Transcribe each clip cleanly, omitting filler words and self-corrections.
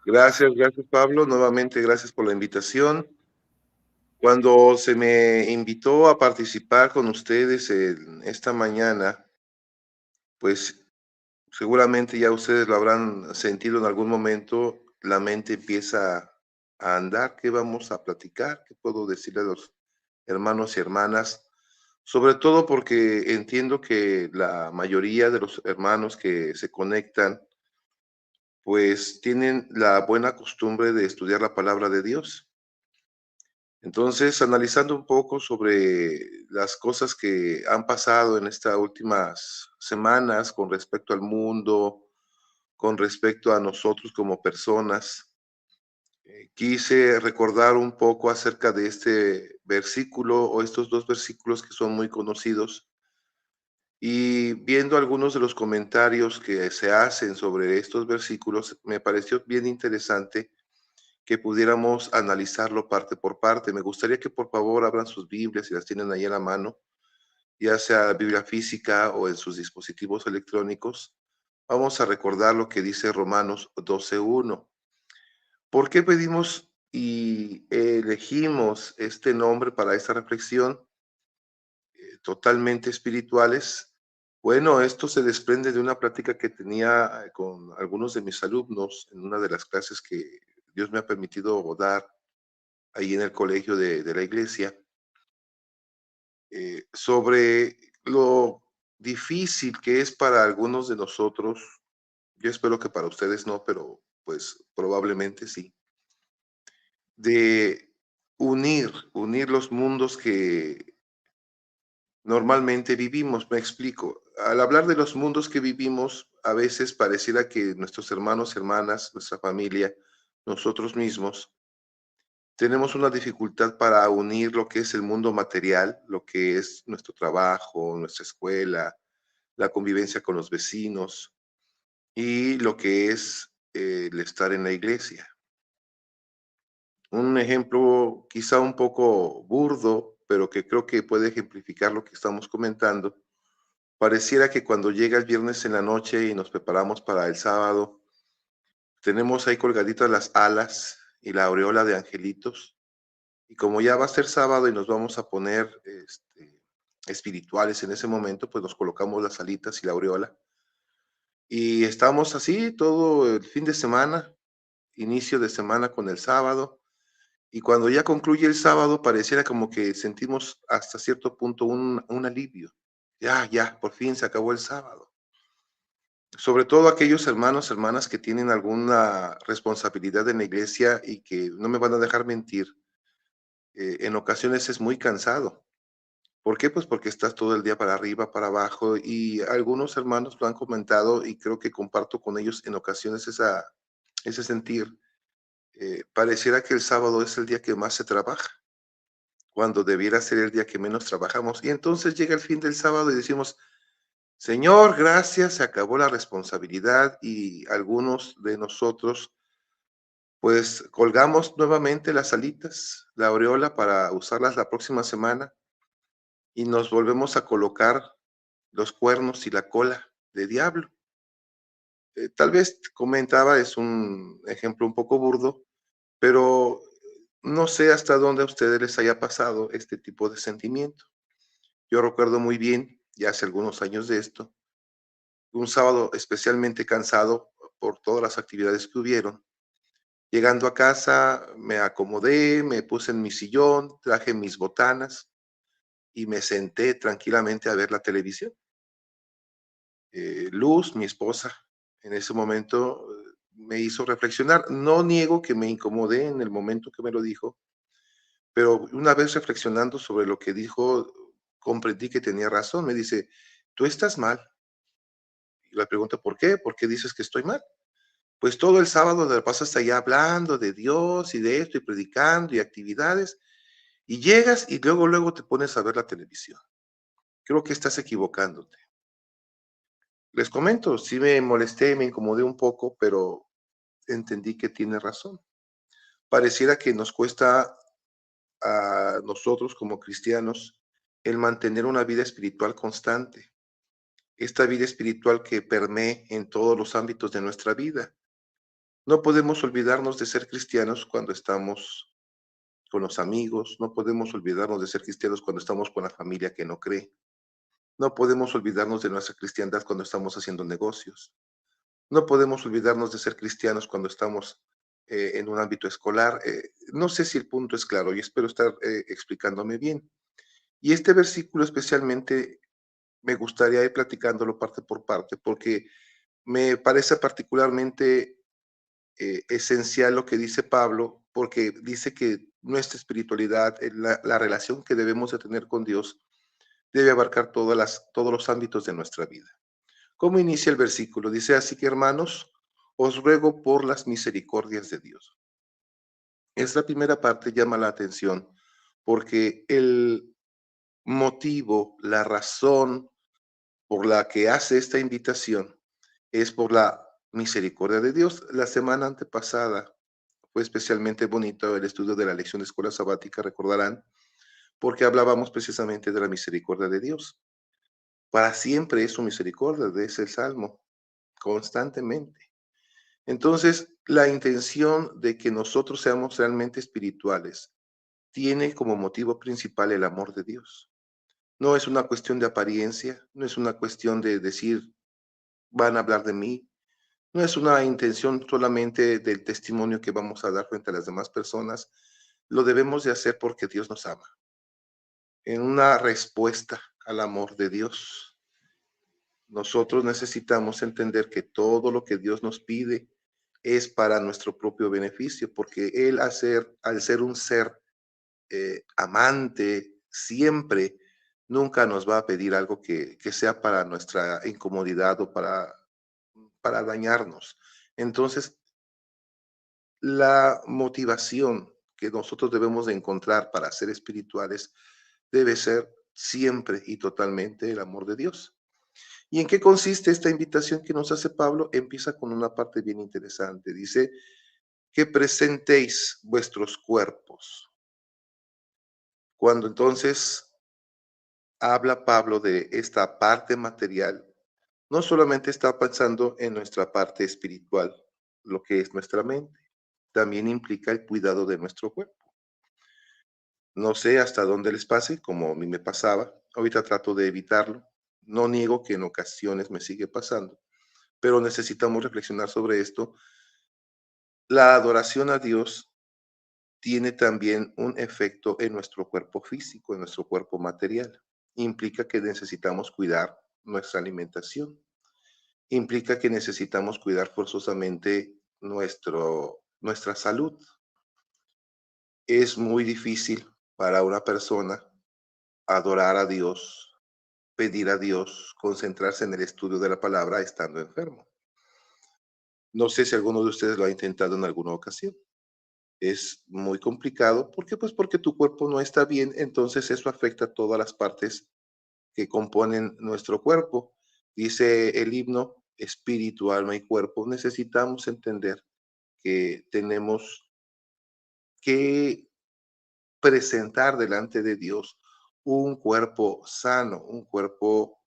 Gracias Pablo, nuevamente gracias por la invitación. Cuando se me invitó a participar con ustedes en esta mañana, pues seguramente ya ustedes lo habrán sentido en algún momento, la mente empieza a andar. ¿Qué vamos a platicar? ¿Qué puedo decirle a los hermanos y hermanas? Sobre todo porque entiendo que la mayoría de los hermanos que se conectan, pues tienen la buena costumbre de estudiar la palabra de Dios. Entonces, analizando un poco sobre las cosas que han pasado en estas últimas semanas con respecto al mundo, con respecto a nosotros como personas, quise recordar un poco acerca de este versículo o estos dos versículos que son muy conocidos, y viendo algunos de los comentarios que se hacen sobre estos versículos, me pareció bien interesante que pudiéramos analizarlo parte por parte. Me gustaría que por favor abran sus Biblias si las tienen ahí a la mano, ya sea Biblia física o en sus dispositivos electrónicos. Vamos a recordar lo que dice Romanos 12:1. ¿Por qué pedimos y elegimos este nombre para esta reflexión? Totalmente espirituales. Bueno, esto se desprende de una plática que tenía con algunos de mis alumnos en una de las clases que Dios me ha permitido dar ahí en el colegio de la iglesia, sobre lo difícil que es para algunos de nosotros. Yo espero que para ustedes no, pero pues probablemente sí, de unir los mundos que normalmente vivimos. Me explico. Al hablar de los mundos que vivimos, a veces pareciera que nuestros hermanos, hermanas, nuestra familia, nosotros mismos, tenemos una dificultad para unir lo que es el mundo material, lo que es nuestro trabajo, nuestra escuela, la convivencia con los vecinos y lo que es el estar en la iglesia. Un ejemplo quizá un poco burdo, pero que creo que puede ejemplificar lo que estamos comentando. Pareciera que cuando llega el viernes en la noche y nos preparamos para el sábado, tenemos ahí colgaditas las alas y la aureola de angelitos. Y como ya va a ser sábado y nos vamos a poner espirituales en ese momento, pues nos colocamos las alitas y la aureola. Y estamos así todo el fin de semana, inicio de semana con el sábado. Y cuando ya concluye el sábado, pareciera como que sentimos hasta cierto punto un alivio. Ya, por fin se acabó el sábado. Sobre todo aquellos hermanos, hermanas que tienen alguna responsabilidad en la iglesia y que no me van a dejar mentir, en ocasiones es muy cansado. ¿Por qué? Pues porque estás todo el día para arriba, para abajo, y algunos hermanos lo han comentado y creo que comparto con ellos en ocasiones ese sentir. Pareciera que el sábado es el día que más se trabaja, cuando debiera ser el día que menos trabajamos. Y entonces llega el fin del sábado y decimos, Señor, gracias, se acabó la responsabilidad, y algunos de nosotros pues colgamos nuevamente las alitas, la aureola para usarlas la próxima semana, y nos volvemos a colocar los cuernos y la cola de diablo. Tal vez comentaba, es un ejemplo un poco burdo, pero no sé hasta dónde a ustedes les haya pasado este tipo de sentimiento. Yo recuerdo muy bien, ya hace algunos años de esto, un sábado especialmente cansado por todas las actividades que hubieron. Llegando a casa, me acomodé, me puse en mi sillón, traje mis botanas y me senté tranquilamente a ver la televisión. Luz, mi esposa, en ese momento me hizo reflexionar. No niego que me incomodé en el momento que me lo dijo, pero una vez reflexionando sobre lo que dijo, comprendí que tenía razón. Me dice, tú estás mal. Y la pregunta, ¿por qué? ¿Por qué dices que estoy mal? Pues todo el sábado te la pasas allá hablando de Dios y de esto y predicando y actividades, y llegas y luego te pones a ver la televisión. Creo que estás equivocándote. Les comento, sí me molesté, me incomodé un poco, pero entendí que tiene razón. Pareciera que nos cuesta a nosotros como cristianos el mantener una vida espiritual constante, esta vida espiritual que permee en todos los ámbitos de nuestra vida. No podemos olvidarnos de ser cristianos cuando estamos con los amigos, no podemos olvidarnos de ser cristianos cuando estamos con la familia que no cree, no podemos olvidarnos de nuestra cristiandad cuando estamos haciendo negocios, no podemos olvidarnos de ser cristianos cuando estamos en un ámbito escolar. No sé si el punto es claro y espero estar explicándome bien. Y este versículo especialmente me gustaría ir platicándolo parte por parte porque me parece particularmente esencial lo que dice Pablo, porque dice que nuestra espiritualidad, la relación que debemos de tener con Dios, debe abarcar todos los ámbitos de nuestra vida. ¿Cómo inicia el versículo? Dice, así que hermanos, os ruego por las misericordias de Dios. Esta primera parte llama la atención porque el motivo, la razón por la que hace esta invitación es por la misericordia de Dios. La semana antepasada fue especialmente bonito el estudio de la lección de escuela sabática, recordarán, porque hablábamos precisamente de la misericordia de Dios. Para siempre es su misericordia, de ese salmo, constantemente. Entonces, la intención de que nosotros seamos realmente espirituales tiene como motivo principal el amor de Dios. No es una cuestión de apariencia, no es una cuestión de decir, van a hablar de mí, no es una intención solamente del testimonio que vamos a dar frente a las demás personas, lo debemos de hacer porque Dios nos ama. En una respuesta al amor de Dios, nosotros necesitamos entender que todo lo que Dios nos pide es para nuestro propio beneficio, porque Él al ser un ser amante, siempre, nunca nos va a pedir algo que sea para nuestra incomodidad o para dañarnos. Entonces, la motivación que nosotros debemos de encontrar para ser espirituales debe ser siempre y totalmente el amor de Dios. ¿Y en qué consiste esta invitación que nos hace Pablo? Empieza con una parte bien interesante. Dice que presentéis vuestros cuerpos. Cuando entonces habla Pablo de esta parte material, no solamente está pensando en nuestra parte espiritual, lo que es nuestra mente, también implica el cuidado de nuestro cuerpo. No sé hasta dónde les pase, como a mí me pasaba. Ahorita trato de evitarlo. No niego que en ocasiones me sigue pasando, pero necesitamos reflexionar sobre esto. La adoración a Dios tiene también un efecto en nuestro cuerpo físico, en nuestro cuerpo material. Implica que necesitamos cuidar nuestra alimentación. Implica que necesitamos cuidar forzosamente nuestra salud. Es muy difícil para una persona adorar a Dios, pedir a Dios, concentrarse en el estudio de la palabra estando enfermo. No sé si alguno de ustedes lo ha intentado en alguna ocasión. Es muy complicado. ¿Por qué? Pues porque tu cuerpo no está bien, entonces eso afecta a todas las partes que componen nuestro cuerpo. Dice el himno, espíritu, alma y cuerpo. Necesitamos entender que tenemos que presentar delante de Dios un cuerpo sano, un cuerpo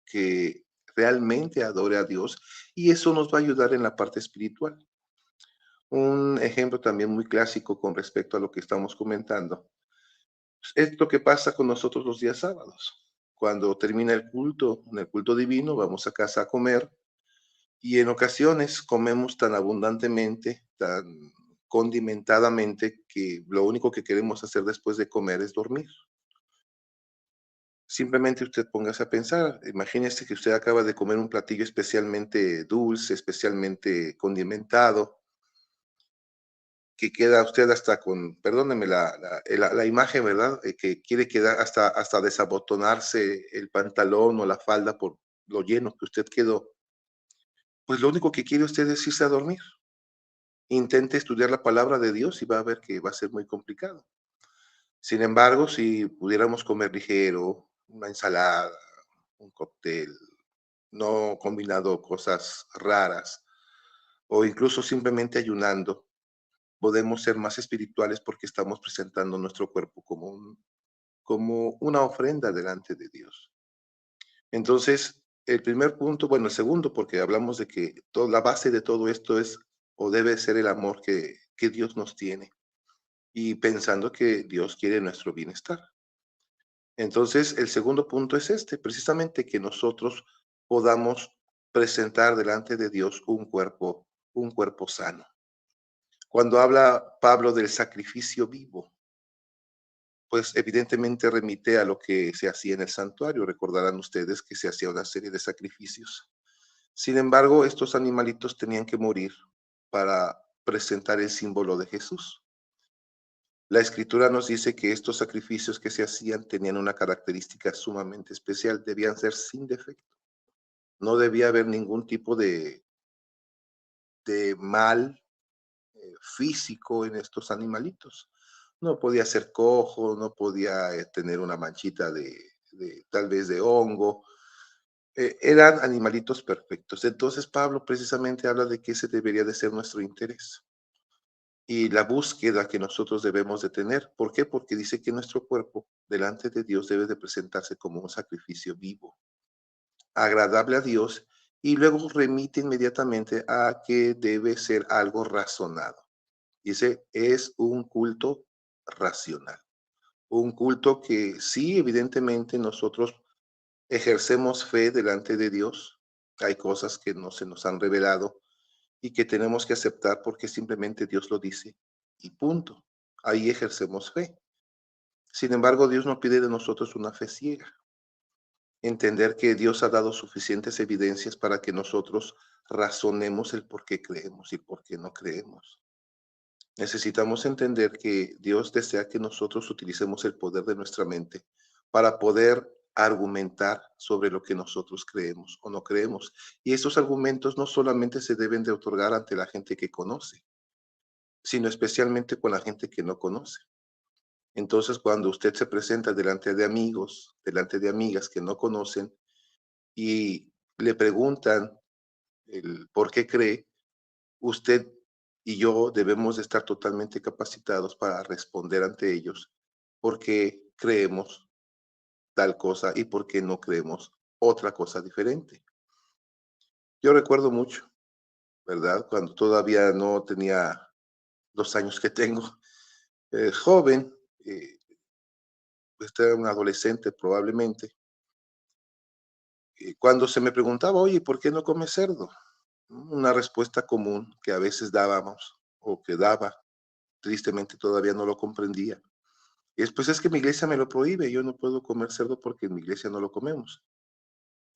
que realmente adore a Dios y eso nos va a ayudar en la parte espiritual. Un ejemplo también muy clásico con respecto a lo que estamos comentando es lo que pasa con nosotros los días sábados. Cuando termina el culto, en el culto divino, vamos a casa a comer y en ocasiones comemos tan abundantemente, tan condimentadamente, que lo único que queremos hacer después de comer es dormir. Simplemente usted póngase a pensar, imagínese que usted acaba de comer un platillo especialmente dulce, especialmente condimentado, que queda usted hasta con, perdóneme la imagen, ¿verdad? Que quiere quedar hasta desabotonarse el pantalón o la falda por lo lleno que usted quedó. Pues lo único que quiere usted es irse a dormir. Intente estudiar la palabra de Dios y va a ver que va a ser muy complicado. Sin embargo, si pudiéramos comer ligero, una ensalada, un cóctel, no combinado cosas raras, o incluso simplemente ayunando, podemos ser más espirituales porque estamos presentando nuestro cuerpo como una ofrenda delante de Dios. Entonces, el primer punto, bueno, el segundo, porque hablamos de que la base de todo esto es o debe ser el amor que Dios nos tiene, y pensando que Dios quiere nuestro bienestar. Entonces, el segundo punto es este, precisamente que nosotros podamos presentar delante de Dios un cuerpo sano. Cuando habla Pablo del sacrificio vivo, pues evidentemente remite a lo que se hacía en el santuario. Recordarán ustedes que se hacía una serie de sacrificios. Sin embargo, estos animalitos tenían que morir para presentar el símbolo de Jesús. La escritura nos dice que estos sacrificios que se hacían tenían una característica sumamente especial, debían ser sin defecto. No debía haber ningún tipo de mal físico en estos animalitos. No podía ser cojo, no podía tener una manchita tal vez de hongo. Eran animalitos perfectos. Entonces Pablo precisamente habla de que ese debería de ser nuestro interés y la búsqueda que nosotros debemos de tener. ¿Por qué? Porque dice que nuestro cuerpo delante de Dios debe de presentarse como un sacrificio vivo, agradable a Dios, y luego remite inmediatamente a que debe ser algo razonado. Dice, es un culto racional, un culto que sí, evidentemente nosotros ejercemos fe delante de Dios. Hay cosas que no se nos han revelado y que tenemos que aceptar porque simplemente Dios lo dice y punto. Ahí ejercemos fe. Sin embargo, Dios no pide de nosotros una fe ciega. Entender que Dios ha dado suficientes evidencias para que nosotros razonemos el por qué creemos y por qué no creemos. Necesitamos entender que Dios desea que nosotros utilicemos el poder de nuestra mente para poder argumentar sobre lo que nosotros creemos o no creemos. Y esos argumentos no solamente se deben de otorgar ante la gente que conoce, sino especialmente con la gente que no conoce. Entonces, cuando usted se presenta delante de amigos, delante de amigas que no conocen y le preguntan el por qué cree, usted y yo debemos de estar totalmente capacitados para responder ante ellos por qué creemos tal cosa y por qué no creemos otra cosa diferente. Yo recuerdo mucho, ¿verdad? Cuando todavía no tenía los años que tengo, joven, este era un adolescente probablemente, cuando se me preguntaba, oye, ¿por qué no comes cerdo? Una respuesta común que a veces dábamos o que daba, tristemente todavía no lo comprendía. Y después es que mi iglesia me lo prohíbe, yo no puedo comer cerdo porque en mi iglesia no lo comemos.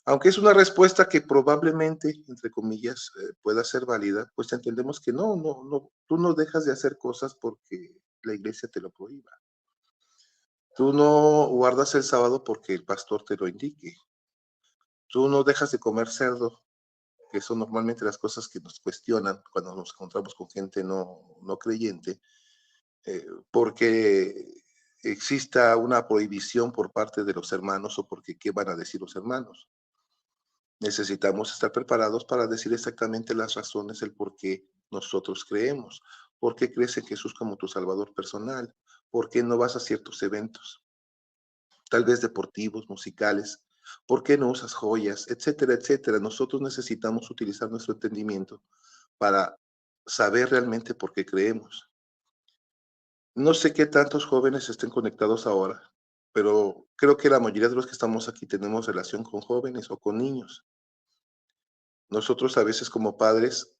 Aunque es una respuesta que probablemente, entre comillas, pueda ser válida, pues entendemos que no, tú no dejas de hacer cosas porque la iglesia te lo prohíba. Tú no guardas el sábado porque el pastor te lo indique. Tú no dejas de comer cerdo, que son normalmente las cosas que nos cuestionan cuando nos encontramos con gente no creyente, porque exista una prohibición por parte de los hermanos o porque qué van a decir los hermanos. Necesitamos estar preparados para decir exactamente las razones, el por qué nosotros creemos. ¿Por qué crees en Jesús como tu Salvador personal? ¿Por qué no vas a ciertos eventos? Tal vez deportivos, musicales. ¿Por qué no usas joyas? Etcétera, etcétera. Nosotros necesitamos utilizar nuestro entendimiento para saber realmente por qué creemos. No sé qué tantos jóvenes estén conectados ahora, pero creo que la mayoría de los que estamos aquí tenemos relación con jóvenes o con niños. Nosotros a veces como padres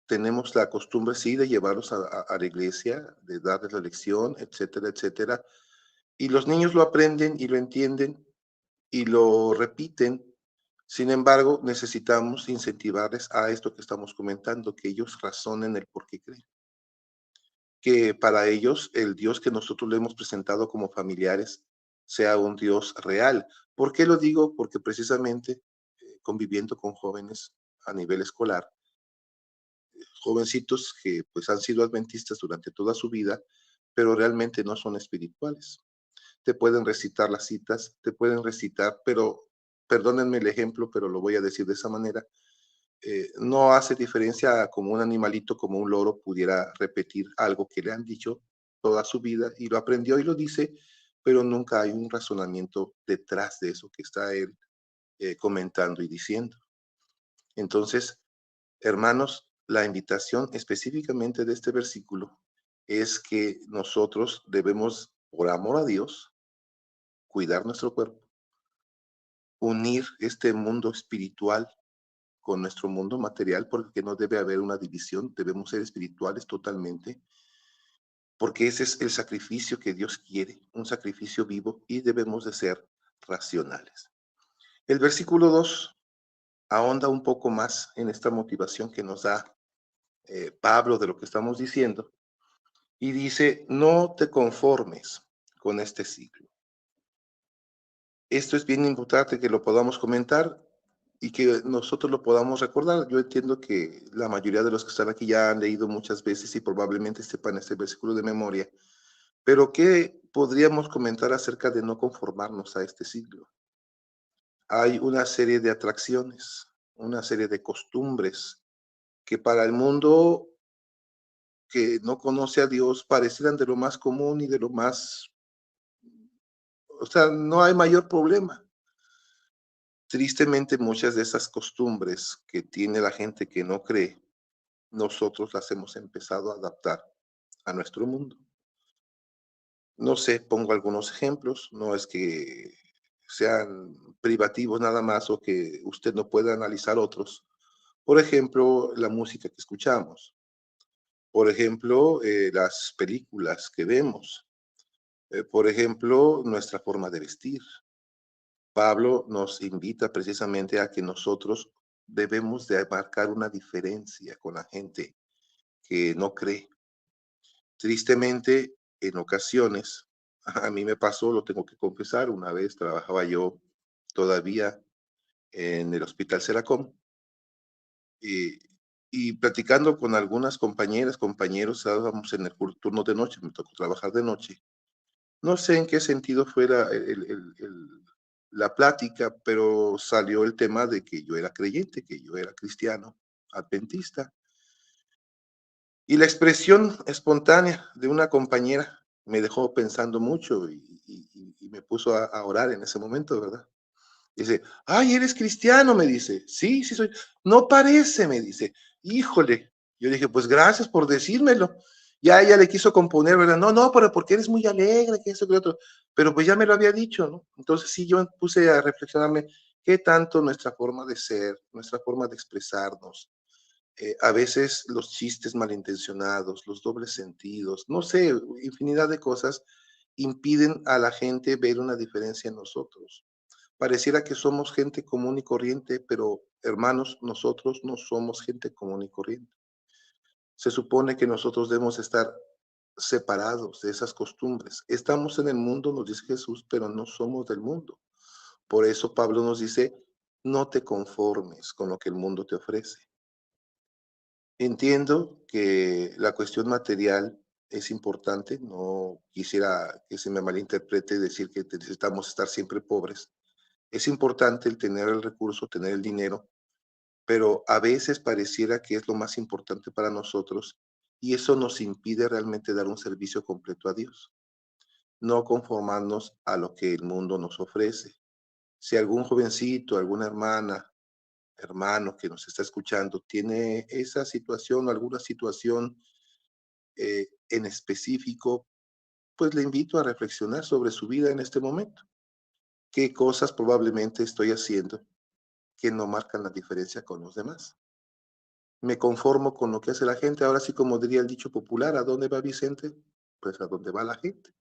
tenemos la costumbre, sí, de llevarlos a la iglesia, de darles la lección, etcétera, etcétera. Y los niños lo aprenden y lo entienden y lo repiten. Sin embargo, necesitamos incentivarles a esto que estamos comentando, que ellos razonen el por qué creen. Que para ellos el Dios que nosotros le hemos presentado como familiares sea un Dios real. ¿Por qué lo digo? Porque precisamente conviviendo con jóvenes a nivel escolar, jovencitos que pues han sido adventistas durante toda su vida, pero realmente no son espirituales. Te pueden recitar las citas, te pueden recitar, pero perdónenme el ejemplo, pero lo voy a decir de esa manera, no hace diferencia como un animalito, como un loro pudiera repetir algo que le han dicho toda su vida y lo aprendió y lo dice, pero nunca hay un razonamiento detrás de eso que está él comentando y diciendo. Entonces, hermanos, la invitación específicamente de este versículo es que nosotros debemos, por amor a Dios, cuidar nuestro cuerpo, unir este mundo espiritual con nuestro mundo material, porque no debe haber una división, debemos ser espirituales totalmente, porque ese es el sacrificio que Dios quiere, un sacrificio vivo, y debemos de ser racionales. El versículo 2 ahonda un poco más en esta motivación que nos da Pablo de lo que estamos diciendo, y dice, no te conformes con este siglo. Esto es bien importante que lo podamos comentar y que nosotros lo podamos recordar. Yo entiendo que la mayoría de los que están aquí ya han leído muchas veces y probablemente sepan este versículo de memoria, pero ¿qué podríamos comentar acerca de no conformarnos a este siglo? Hay una serie de atracciones, una serie de costumbres que para el mundo que no conoce a Dios parecieran de lo más común y de lo más, o sea, no hay mayor problema. Tristemente, muchas de esas costumbres que tiene la gente que no cree, nosotros las hemos empezado a adaptar a nuestro mundo. No sé, pongo algunos ejemplos, no es que sean privativos nada más o que usted no pueda analizar otros. Por ejemplo, la música que escuchamos, por ejemplo, las películas que vemos, por ejemplo, nuestra forma de vestir. Pablo nos invita precisamente a que nosotros debemos de marcar una diferencia con la gente que no cree. Tristemente, en ocasiones, a mí me pasó, lo tengo que confesar, una vez trabajaba yo todavía en el Hospital Seracom y, y platicando con algunas compañeras, compañeros, estábamos en el turno de noche, me tocó trabajar de noche. No sé en qué sentido fue la plática, pero salió el tema de que yo era creyente, que yo era cristiano, adventista. Y la expresión espontánea de una compañera me dejó pensando mucho y me puso a orar en ese momento, ¿verdad? Dice, ay, ¿eres cristiano? Me dice, sí, sí soy. No parece, me dice, híjole. Yo dije, pues gracias por decírmelo. Ya ella le quiso componer, ¿verdad? No, no, pero porque eres muy alegre, que eso, que lo otro. Pero pues ya me lo había dicho, ¿no? Entonces sí, yo puse a reflexionarme qué tanto nuestra forma de ser, nuestra forma de expresarnos, a veces los chistes malintencionados, los dobles sentidos, no sé, infinidad de cosas impiden a la gente ver una diferencia en nosotros. Pareciera que somos gente común y corriente, pero hermanos, nosotros no somos gente común y corriente. Se supone que nosotros debemos estar separados de esas costumbres. Estamos en el mundo, nos dice Jesús, pero no somos del mundo. Por eso Pablo nos dice, no te conformes con lo que el mundo te ofrece. Entiendo que la cuestión material es importante, no quisiera que se me malinterprete decir que necesitamos estar siempre pobres. Es importante el tener el recurso, tener el dinero, pero a veces pareciera que es lo más importante para nosotros y eso nos impide realmente dar un servicio completo a Dios, no conformarnos a lo que el mundo nos ofrece. Si algún jovencito, alguna hermana, hermano que nos está escuchando tiene esa situación o alguna situación en específico, pues le invito a reflexionar sobre su vida en este momento. ¿Qué cosas probablemente estoy haciendo que no marcan la diferencia con los demás? Me conformo con lo que hace la gente. Ahora sí, como diría el dicho popular, ¿a dónde va Vicente? Pues a dónde va la gente.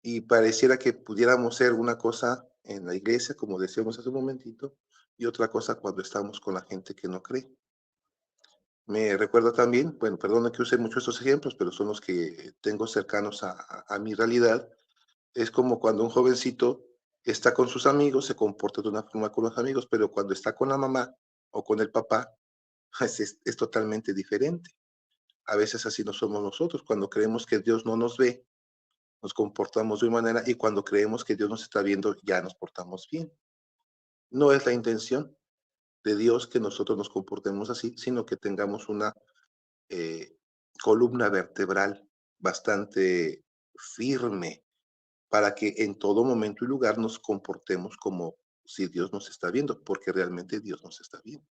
Y pareciera que pudiéramos ser una cosa en la iglesia, como decíamos hace un momentito, y otra cosa cuando estamos con la gente que no cree. Me recuerda también, bueno, perdón que use mucho estos ejemplos, pero son los que tengo cercanos a mi realidad. Es como cuando un jovencito está con sus amigos, se comporta de una forma con los amigos, pero cuando está con la mamá o con el papá, pues es totalmente diferente. A veces así no somos nosotros. Cuando creemos que Dios no nos ve, nos comportamos de una manera y cuando creemos que Dios nos está viendo, ya nos portamos bien. No es la intención de Dios que nosotros nos comportemos así, sino que tengamos una eh, columna vertebral bastante firme para que en todo momento y lugar nos comportemos como si Dios nos está viendo, porque realmente Dios nos está viendo.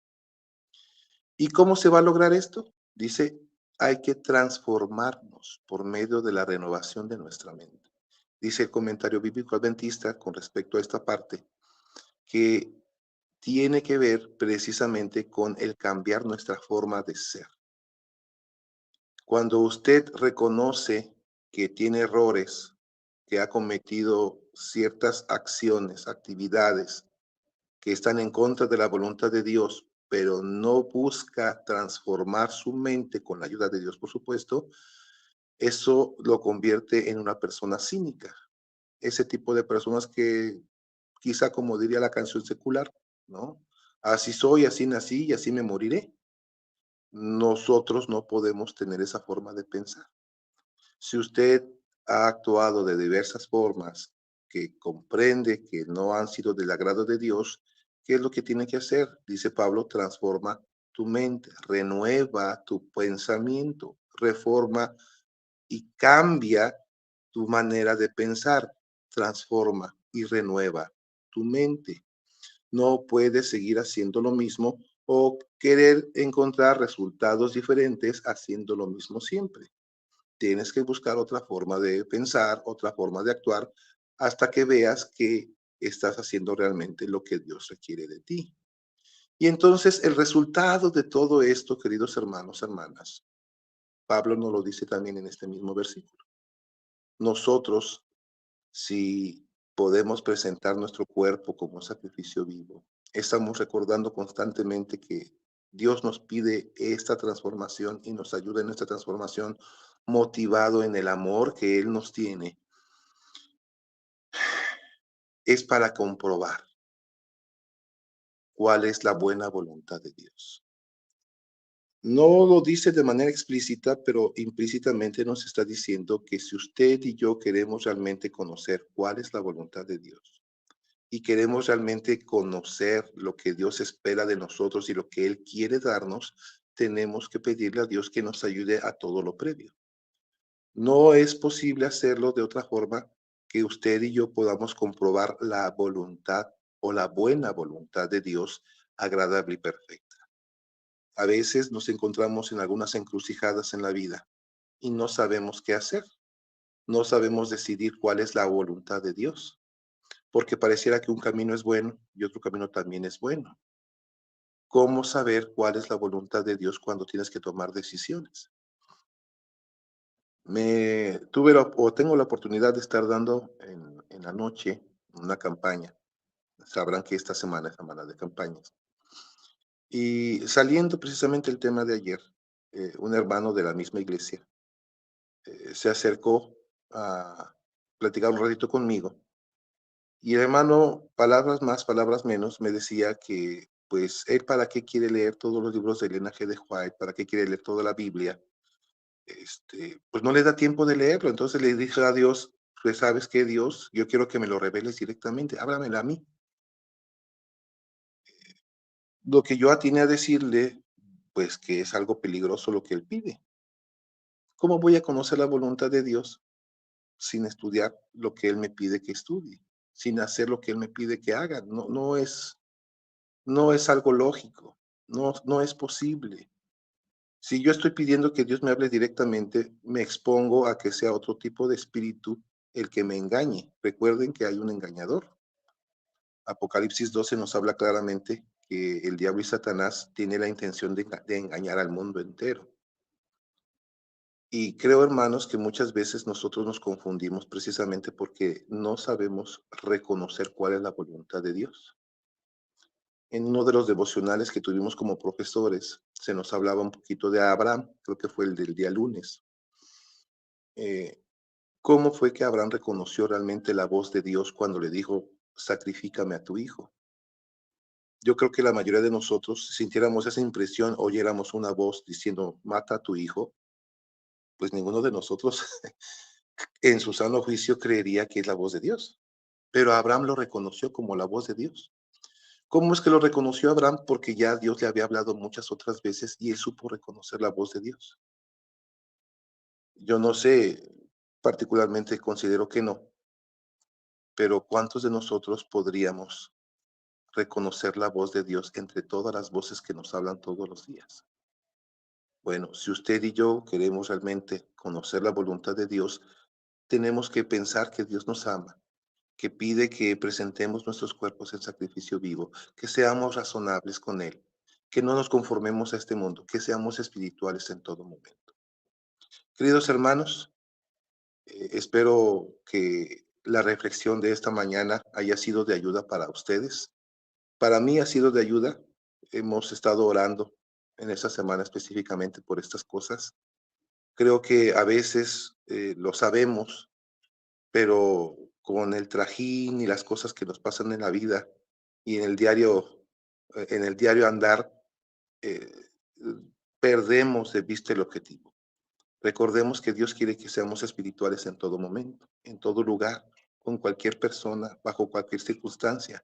¿Y cómo se va a lograr esto? Dice, hay que transformarnos por medio de la renovación de nuestra mente. Dice el comentario bíblico adventista con respecto a esta parte, que tiene que ver precisamente con el cambiar nuestra forma de ser. Cuando usted reconoce que tiene errores, que ha cometido ciertas acciones, actividades que están en contra de la voluntad de Dios, pero no busca transformar su mente con la ayuda de Dios, por supuesto, eso lo convierte en una persona cínica. Ese tipo de personas que quizá como diría la canción secular, ¿no? Así soy, así nací y así me moriré. Nosotros no podemos tener esa forma de pensar. Si usted ha actuado de diversas formas que comprende que no han sido del agrado de Dios, ¿qué es lo que tiene que hacer? Dice Pablo, transforma tu mente, renueva tu pensamiento, reforma y cambia tu manera de pensar, transforma y renueva tu mente. No puedes seguir haciendo lo mismo o querer encontrar resultados diferentes haciendo lo mismo siempre. Tienes que buscar otra forma de pensar, otra forma de actuar, hasta que veas que estás haciendo realmente lo que Dios requiere de ti. Y entonces el resultado de todo esto, queridos hermanos, hermanas, Pablo nos lo dice también en este mismo versículo. Nosotros, si podemos presentar nuestro cuerpo como un sacrificio vivo, estamos recordando constantemente que Dios nos pide esta transformación y nos ayuda en esta transformación motivado en el amor que Él nos tiene, es para comprobar cuál es la buena voluntad de Dios. No lo dice de manera explícita, pero implícitamente nos está diciendo que si usted y yo queremos realmente conocer cuál es la voluntad de Dios y queremos realmente conocer lo que Dios espera de nosotros y lo que Él quiere darnos, tenemos que pedirle a Dios que nos ayude a todo lo previo. No es posible hacerlo de otra forma que usted y yo podamos comprobar la voluntad o la buena voluntad de Dios agradable y perfecta. A veces nos encontramos en algunas encrucijadas en la vida y no sabemos qué hacer. No sabemos decidir cuál es la voluntad de Dios, porque pareciera que un camino es bueno y otro camino también es bueno. ¿Cómo saber cuál es la voluntad de Dios cuando tienes que tomar decisiones? Tengo la oportunidad de estar dando en la noche una campaña. Sabrán que esta semana es semana de campañas. Y saliendo precisamente el tema de ayer, un hermano de la misma iglesia se acercó a platicar un ratito conmigo. Y el hermano, palabras más, palabras menos, me decía que, pues, él para qué quiere leer todos los libros de Elena G. de White, para qué quiere leer toda la Biblia, pues no le da tiempo de leerlo. Entonces le dije a Dios, pues, ¿sabes qué, Dios? Yo quiero que me lo reveles directamente, háblamela a mí. Lo que yo atiné a decirle, pues, que es algo peligroso lo que él pide. ¿Cómo voy a conocer la voluntad de Dios sin estudiar lo que él me pide que estudie? Sin hacer lo que él me pide que haga. No es algo lógico, no es posible. Si yo estoy pidiendo que Dios me hable directamente, me expongo a que sea otro tipo de espíritu el que me engañe. Recuerden que hay un engañador. Apocalipsis 12 nos habla claramente que el diablo y Satanás tiene la intención de engañar al mundo entero. Y creo, hermanos, que muchas veces nosotros nos confundimos precisamente porque no sabemos reconocer cuál es la voluntad de Dios. En uno de los devocionales que tuvimos como profesores, se nos hablaba un poquito de Abraham, creo que fue el del día lunes. ¿Cómo fue que Abraham reconoció realmente la voz de Dios cuando le dijo, sacrifícame a tu hijo? Yo creo que la mayoría de nosotros, si sintiéramos esa impresión, oyéramos una voz diciendo, mata a tu hijo, pues ninguno de nosotros en su sano juicio creería que es la voz de Dios. Pero Abraham lo reconoció como la voz de Dios. ¿Cómo es que lo reconoció Abraham? Porque ya Dios le había hablado muchas otras veces y él supo reconocer la voz de Dios. Yo no sé, particularmente considero que no, pero ¿cuántos de nosotros podríamos reconocer la voz de Dios entre todas las voces que nos hablan todos los días? Bueno, si usted y yo queremos realmente conocer la voluntad de Dios, tenemos que pensar que Dios nos ama, que pide que presentemos nuestros cuerpos en sacrificio vivo, que seamos razonables con Él, que no nos conformemos a este mundo, que seamos espirituales en todo momento. Queridos hermanos, espero que la reflexión de esta mañana haya sido de ayuda para ustedes. Para mí ha sido de ayuda. Hemos estado orando en esta semana específicamente por estas cosas. Creo que a veces lo sabemos, pero con el trajín y las cosas que nos pasan en la vida y en el diario andar, eh, perdemos de vista el objetivo. Recordemos que Dios quiere que seamos espirituales en todo momento, en todo lugar, con cualquier persona, bajo cualquier circunstancia.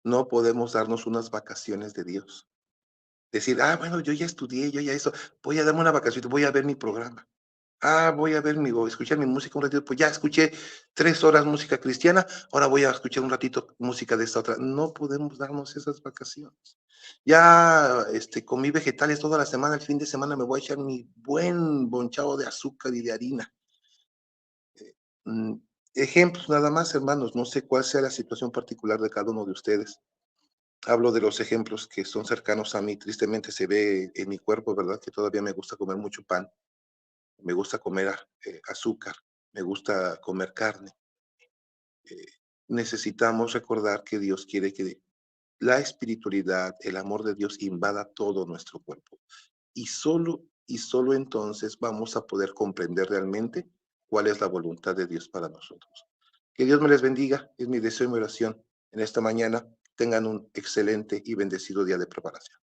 No podemos darnos unas vacaciones de Dios. Decir, bueno, yo ya estudié, yo ya eso, voy a darme una vacación, voy a ver mi programa. Voy a ver o escuchar mi música un ratito, pues ya escuché 3 horas música cristiana, ahora voy a escuchar un ratito música de esta otra. No podemos darnos esas vacaciones. Ya, comí vegetales toda la semana, el fin de semana me voy a echar mi buen bonchado de azúcar y de harina. Mm, Ejemplos nada más, hermanos, no sé cuál sea la situación particular de cada uno de ustedes. Hablo de los ejemplos que son cercanos a mí, tristemente se ve en mi cuerpo, ¿verdad? Que todavía me gusta comer mucho pan, me gusta comer azúcar, me gusta comer carne. Eh, Necesitamos recordar que Dios quiere que la espiritualidad, el amor de Dios invada todo nuestro cuerpo. Y solo entonces vamos a poder comprender realmente cuál es la voluntad de Dios para nosotros. Que Dios me les bendiga, es mi deseo y mi oración en esta mañana. Tengan un excelente y bendecido día de preparación.